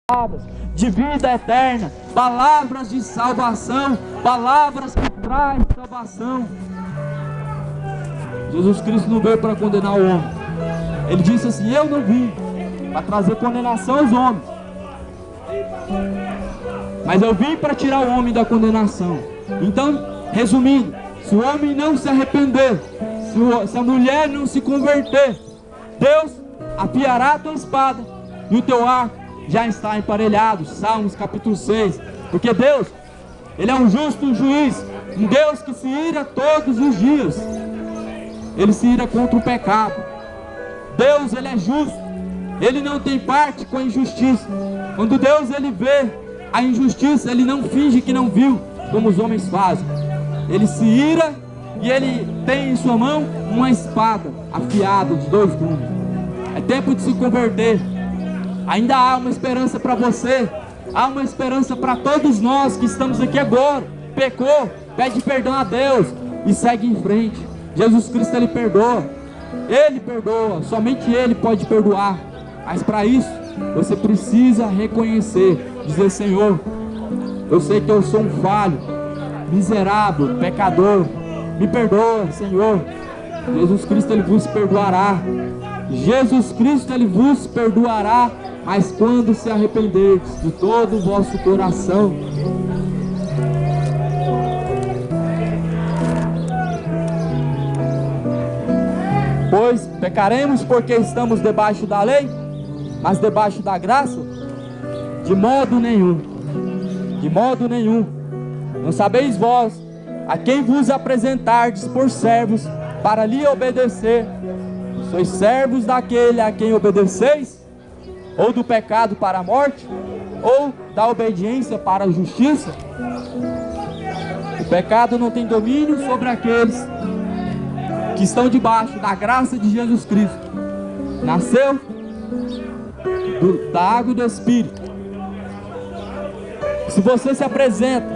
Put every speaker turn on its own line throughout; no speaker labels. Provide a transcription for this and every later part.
palavras de vida eterna, palavras de salvação, palavras que trazem salvação. Jesus Cristo não veio para condenar o homem. Ele disse assim: eu não vim para trazer condenação aos homens, mas eu vim para tirar o homem da condenação. Então, resumindo, se o homem não se arrepender, se a mulher não se converter, Deus afiará a tua espada e o teu arco já está emparelhado. Salmos capítulo 6. Porque Deus, Ele é um justo juiz, um Deus que se ira todos os dias. Ele se ira contra o pecado. Deus, Ele é justo, Ele não tem parte com a injustiça. Quando Deus, Ele vê a injustiça, Ele não finge que não viu, como os homens fazem. Ele se ira e Ele tem em sua mão uma espada afiada de 2 gumes. É tempo de se converter. Ainda há uma esperança para você. Há uma esperança para todos nós que estamos aqui agora. Pecou, pede perdão a Deus e segue em frente. Jesus Cristo, Ele perdoa. Ele perdoa, somente Ele pode perdoar. Mas para isso, você precisa reconhecer, dizer: Senhor, eu sei que eu sou um falho, miserável, pecador. Me perdoa, Senhor. Jesus Cristo, Ele vos perdoará. Jesus Cristo, Ele vos perdoará, mas quando se arrependerdes de todo o vosso coração. Pois pecaremos porque estamos debaixo da lei, mas debaixo da graça? De modo nenhum. De modo nenhum. Não sabeis vós a quem vos apresentardes por servos para lhe obedecer? Sois servos daquele a quem obedeceis? Ou do pecado para a morte, ou da obediência para a justiça? O pecado não tem domínio sobre aqueles que estão debaixo da graça de Jesus Cristo. Nasceu da água e do Espírito. Se você se apresenta,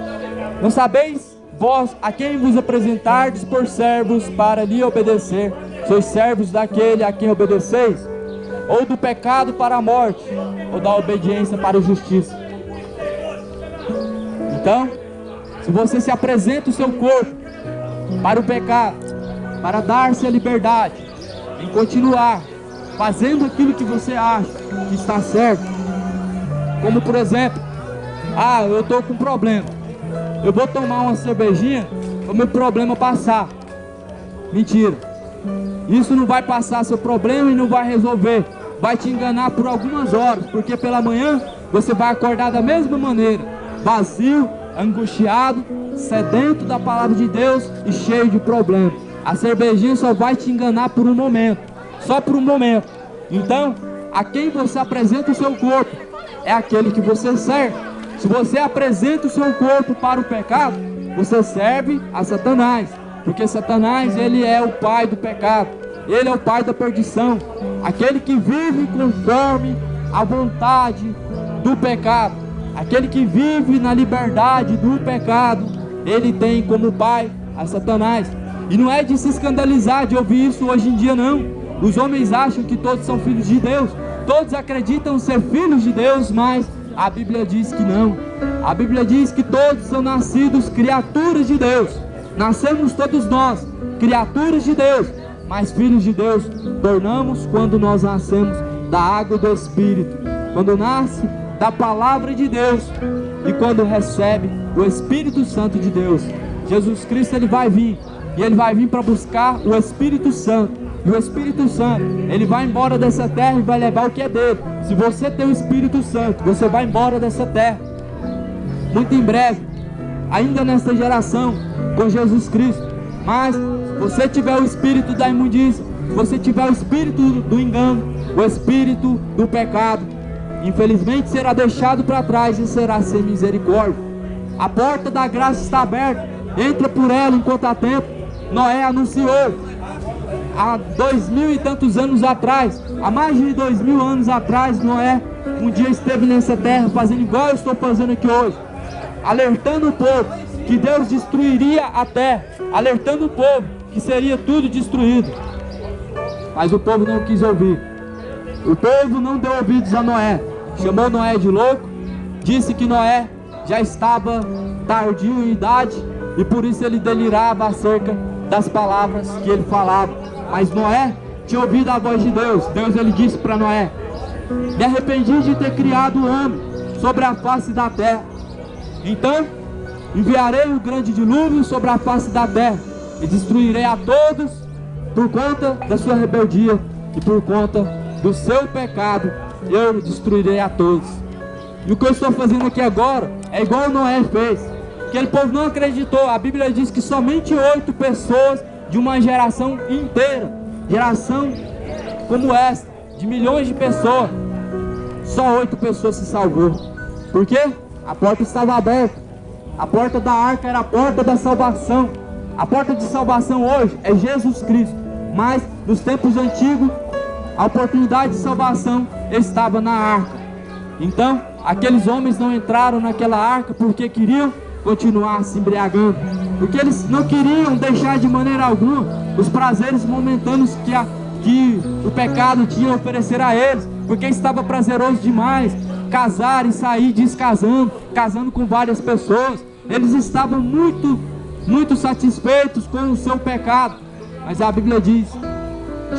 não sabeis vós a quem vos apresentardes por servos para lhe obedecer? Sois servos daquele a quem obedeceis? Ou do pecado para a morte, ou da obediência para a justiça? Então, se você se apresenta o seu corpo para o pecado, para dar-se a liberdade em continuar fazendo aquilo que você acha que está certo, como por exemplo, eu estou com um problema, eu vou tomar uma cervejinha para o meu problema passar. Mentira. Isso não vai passar seu problema e não vai resolver. Vai te enganar por algumas horas, porque pela manhã você vai acordar da mesma maneira, vazio, angustiado, sedento da palavra de Deus e cheio de problemas. A cervejinha só vai te enganar por um momento, só por um momento. Então, a quem você apresenta o seu corpo é aquele que você serve. Se você apresenta o seu corpo para o pecado, você serve a Satanás, porque Satanás, ele é o pai do pecado, ele é o pai da perdição, aquele que vive conforme a vontade do pecado, aquele que vive na liberdade do pecado, ele tem como pai a Satanás. E não é de se escandalizar de ouvir isso hoje em dia, não. Os homens acham que todos são filhos de Deus, todos acreditam ser filhos de Deus, mas a Bíblia diz que não. A Bíblia diz que todos são nascidos criaturas de Deus. Nascemos todos nós, criaturas de Deus, mas filhos de Deus tornamos quando nós nascemos da água do Espírito, quando nasce da palavra de Deus e quando recebe o Espírito Santo de Deus. Jesus Cristo, Ele vai vir, e Ele vai vir para buscar o Espírito Santo. E o Espírito Santo, Ele vai embora dessa terra e vai levar o que é dele. Se você tem o Espírito Santo, você vai embora dessa terra muito em breve, ainda nesta geração, com Jesus Cristo. Mas se você tiver o espírito da imundícia, se você tiver o espírito do engano, o espírito do pecado, infelizmente será deixado para trás e será sem misericórdia. A porta da graça está aberta, entra por ela enquanto há tempo. Noé anunciou há 2000 e tantos anos atrás, há mais de 2000 anos atrás, Noé um dia esteve nessa terra fazendo igual eu estou fazendo aqui hoje, alertando o povo que Deus destruiria a terra, alertando o povo que seria tudo destruído. Mas o povo não quis ouvir. O povo não deu ouvidos a Noé. chamou Noé de louco, disse que Noé já estava tardio em idade e por isso ele delirava acerca das palavras que ele falava. Mas Noé tinha ouvido a voz de Deus. Deus ele disse para Noé: me arrependi de ter criado o homem sobre a face da terra. Então enviarei um grande dilúvio sobre a face da terra e destruirei a todos por conta da sua rebeldia e por conta do seu pecado. Eu destruirei a todos. E o que eu estou fazendo aqui agora é igual Noé fez. Aquele povo não acreditou. A Bíblia diz que somente 8 pessoas de uma geração inteira, geração como esta, de milhões de pessoas, só 8 pessoas se salvou. Por quê? A porta estava aberta. A porta da arca era a porta da salvação. A porta de salvação hoje é Jesus Cristo. Mas nos tempos antigos, a oportunidade de salvação estava na arca. Então, aqueles homens não entraram naquela arca porque queriam continuar se embriagando, porque eles não queriam deixar de maneira alguma os prazeres momentâneos que o pecado tinha a oferecer a eles, porque estava prazeroso demais casar e sair descasando, casando com várias pessoas. Eles estavam muito satisfeitos com o seu pecado. Mas a Bíblia diz: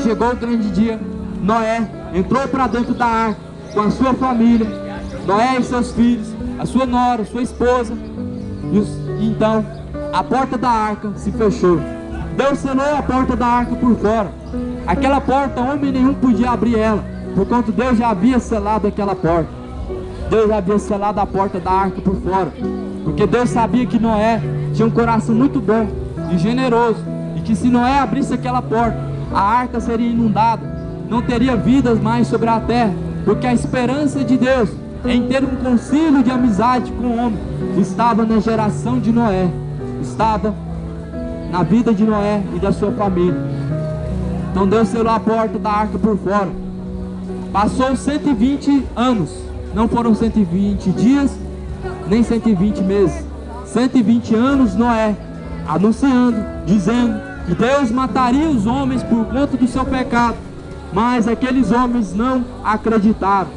chegou o grande dia, Noé entrou para dentro da arca com a sua família, Noé e seus filhos, a sua nora, sua esposa. E então a porta da arca se fechou. Deus selou a porta da arca por fora. Aquela porta homem nenhum podia abrir ela, porquanto Deus já havia selado aquela porta. Deus já havia selado a porta da arca por fora, porque Deus sabia que Noé tinha um coração muito bom e generoso, e que se Noé abrisse aquela porta, a arca seria inundada, não teria vidas mais sobre a terra, porque a esperança de Deus em ter um concílio de amizade com o homem estava na geração de Noé, estava na vida de Noé e da sua família. Então Deus selou a porta da arca por fora. Passou 120 anos, não foram 120 dias, nem 120 meses, 120 anos Noé anunciando, dizendo que Deus mataria os homens por conta do seu pecado. Mas aqueles homens não acreditaram,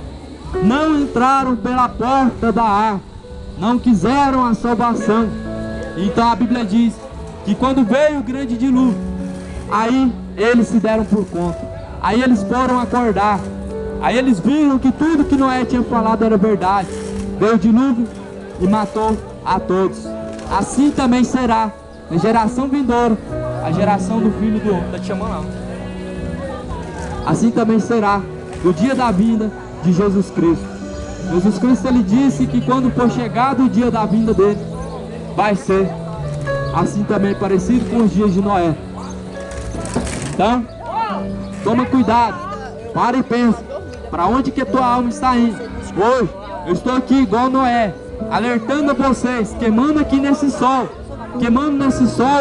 não entraram pela porta da arca, não quiseram a salvação. Então a Bíblia diz que quando veio o grande dilúvio, aí eles se deram por conta, aí eles foram acordar, aí eles viram que tudo que Noé tinha falado era verdade. Veio o dilúvio e matou a todos. Assim também será na geração vindoura, a geração do Filho do Homem. Tá te chamando não. Assim também será no dia da vinda de Jesus Cristo. Jesus Cristo ele disse que quando for chegado o dia da vinda dele, vai ser assim também parecido com os dias de Noé. Então, toma cuidado, para e pensa, para onde que a tua alma está indo? Hoje, eu estou aqui igual Noé, alertando a vocês, queimando aqui nesse sol,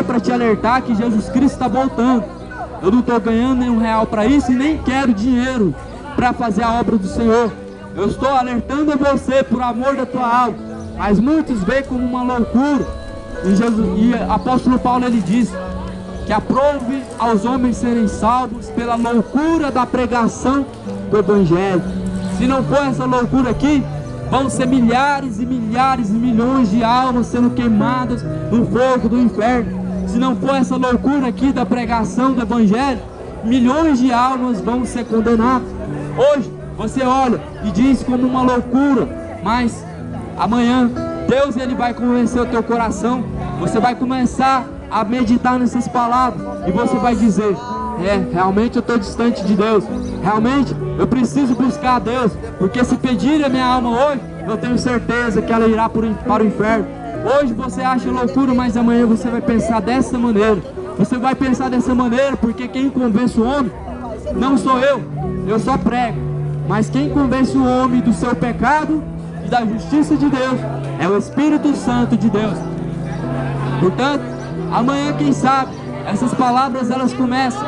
para te alertar que Jesus Cristo está voltando. Eu não estou ganhando nenhum real para isso e nem quero dinheiro para fazer a obra do Senhor. Eu estou alertando a você por amor da tua alma, mas muitos veem como uma loucura. E apóstolo Paulo ele diz que aprove aos homens serem salvos pela loucura da pregação do Evangelho. Se não for essa loucura aqui, vão ser milhares e milhares e milhões de almas sendo queimadas no fogo do inferno. Se não for essa loucura aqui da pregação do Evangelho, milhões de almas vão ser condenadas. Hoje você olha e diz como uma loucura, mas amanhã Deus ele vai convencer o teu coração. Você vai começar a meditar nessas palavras e você vai dizer: realmente eu estou distante de Deus, realmente eu preciso buscar a Deus, porque se pedir a minha alma hoje, eu tenho certeza que ela irá para o inferno. Hoje você acha loucura, mas amanhã você vai pensar dessa maneira. Você vai pensar dessa maneira porque quem convence o homem não sou eu só prego, mas quem convence o homem do seu pecado e da justiça de Deus é o Espírito Santo de Deus. Portanto, amanhã, quem sabe, essas palavras elas começam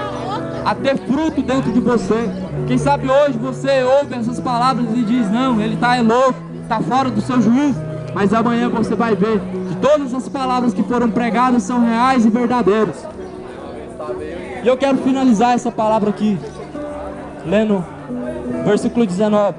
a ter fruto dentro de você. Quem sabe hoje você ouve essas palavras e diz: não, ele está louco, está fora do seu juízo. Mas amanhã você vai ver que todas as palavras que foram pregadas são reais e verdadeiras. E eu quero finalizar essa palavra aqui, lendo versículo 19.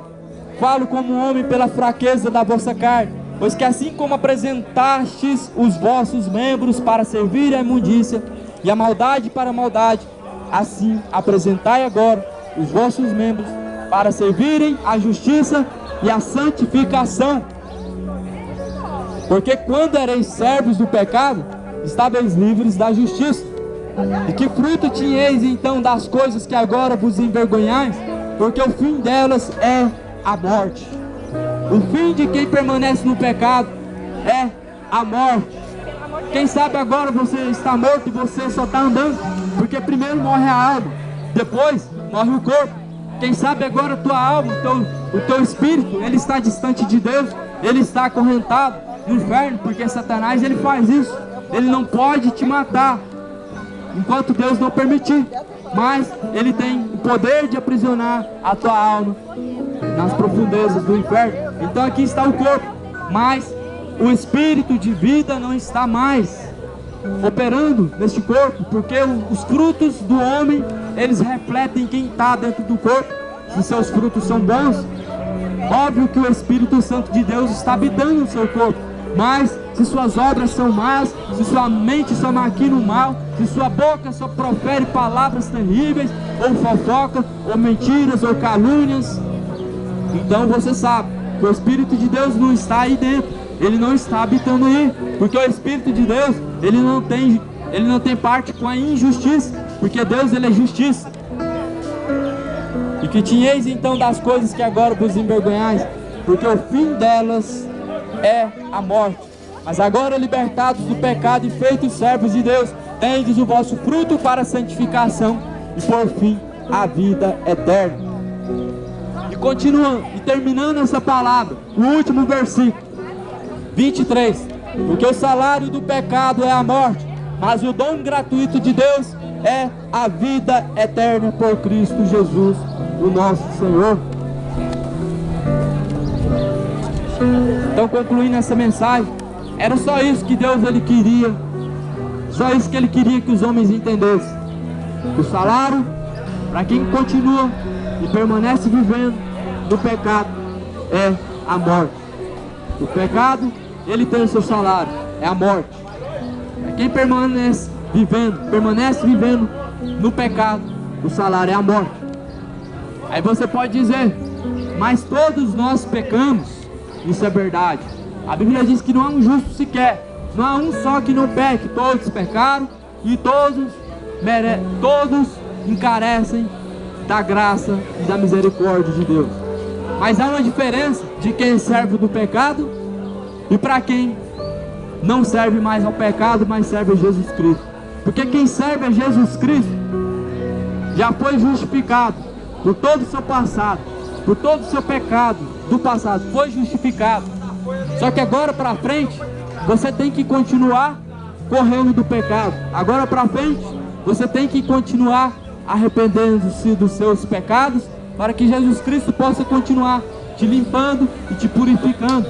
falo como homem pela fraqueza da vossa carne, pois que assim como apresentastes os vossos membros para servir à imundícia e a maldade para a maldade, assim apresentai agora os vossos membros para servirem à justiça e à santificação. Porque quando ereis servos do pecado, estáveis livres da justiça. E que fruto tinheis então das coisas que agora vos envergonhais? Porque o fim delas é a morte. O fim de quem permanece no pecado é a morte. Quem sabe agora você está morto e você só está andando, porque primeiro morre a alma, depois morre o corpo. Quem sabe agora a tua alma, o teu espírito, ele está distante de Deus, ele está acorrentado no inferno, porque Satanás ele faz isso. Ele não pode te matar enquanto Deus não permitir, mas ele tem o poder de aprisionar a tua alma nas profundezas do inferno. Então aqui está o corpo, mas o espírito de vida não está mais operando neste corpo, porque os frutos do homem, eles refletem quem está dentro do corpo. Se seus frutos são bons, óbvio que o Espírito Santo de Deus está habitando no seu corpo. Mas se suas obras são más, se sua mente só maquina o mal, se sua boca só profere palavras terríveis, ou fofoca, ou mentiras, ou calúnias, então você sabe que o Espírito de Deus não está aí dentro, ele não está habitando aí, porque o Espírito de Deus, ele não tem parte com a injustiça, porque Deus ele é justiça. E que tinheis então das coisas que agora vos envergonhais, porque o fim delas é a morte. Mas agora libertados do pecado e feitos servos de Deus, tendes o vosso fruto para a santificação e por fim a vida eterna. E continuando, e terminando essa palavra, o último versículo 23: porque o salário do pecado é a morte, mas o dom gratuito de Deus é a vida eterna por Cristo Jesus, o nosso Senhor. Então, concluindo essa mensagem, era só isso que Deus ele queria, só isso que ele queria que os homens entendessem. O salário, para quem continua e permanece vivendo no pecado, é a morte. O pecado, ele tem o seu salário, é a morte. Para quem permanece vivendo no pecado, o salário é a morte. Aí você pode dizer, mas todos nós pecamos. Isso é verdade. A Bíblia diz que não há um justo sequer, não há um só que não peque. Todos pecaram e todos encarecem da graça e da misericórdia de Deus. Mas há uma diferença de quem serve do pecado e para quem não serve mais ao pecado, mas serve a Jesus Cristo. Porque quem serve a Jesus Cristo já foi justificado por todo o seu passado, por todo o seu pecado do passado, foi justificado. Só que agora para frente você tem que continuar correndo do pecado. Agora para frente você tem que continuar arrependendo-se dos seus pecados, para que Jesus Cristo possa continuar te limpando e te purificando.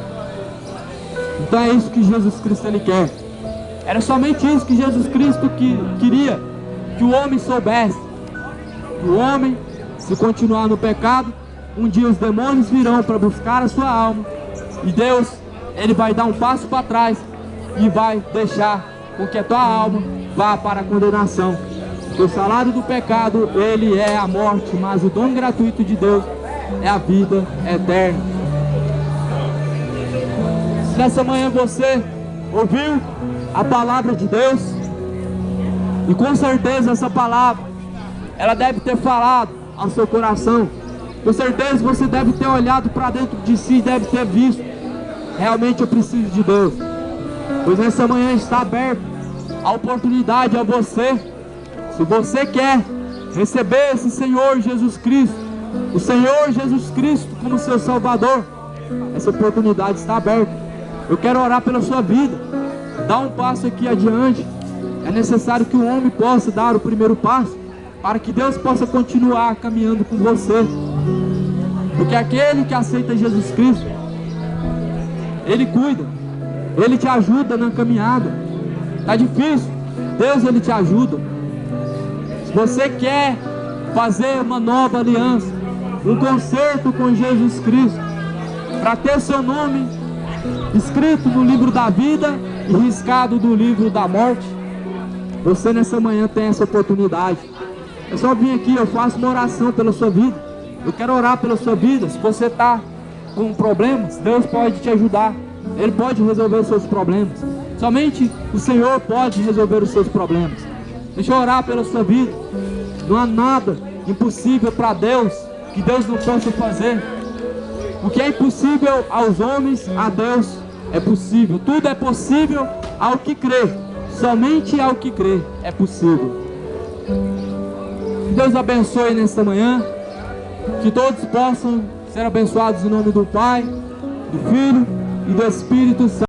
Então é isso que Jesus Cristo ele quer. Era somente isso que Jesus Cristo queria que o homem soubesse. Que o homem, se continuar no pecado, um dia os demônios virão para buscar a sua alma, e Deus ele vai dar um passo para trás e vai deixar com que a tua alma vá para a condenação. Porque o salário do pecado ele é a morte, mas o dom gratuito de Deus é a vida eterna. Se nessa manhã você ouviu a palavra de Deus, e com certeza essa palavra ela deve ter falado ao seu coração, com certeza você deve ter olhado para dentro de si e deve ter visto, realmente eu preciso de Deus. Pois nessa manhã está aberta a oportunidade a você. Se você quer receber esse Senhor Jesus Cristo, o Senhor Jesus Cristo como seu Salvador, essa oportunidade está aberta. Eu quero orar pela sua vida. Dá um passo aqui adiante. É necessário que o homem possa dar o primeiro passo, para que Deus possa continuar caminhando com você. Porque aquele que aceita Jesus Cristo, Ele cuida, Ele te ajuda na caminhada. Está difícil, Deus Ele te ajuda. Se você quer fazer uma nova aliança, um concerto com Jesus Cristo, para ter seu nome escrito no livro da vida e riscado do livro da morte, você nessa manhã tem essa oportunidade. Eu só vim aqui, eu faço uma oração pela sua vida. Eu quero orar pela sua vida. Se você está com problemas, Deus pode te ajudar. Ele pode resolver os seus problemas. Somente o Senhor pode resolver os seus problemas. Deixa eu orar pela sua vida. Não há nada impossível para Deus que Deus não possa fazer. O que é impossível aos homens, a Deus é possível. Tudo é possível ao que crê. Somente ao que crê é possível. Que Deus abençoe nesta manhã. Que todos possam ser abençoados em nome do Pai, do Filho e do Espírito Santo.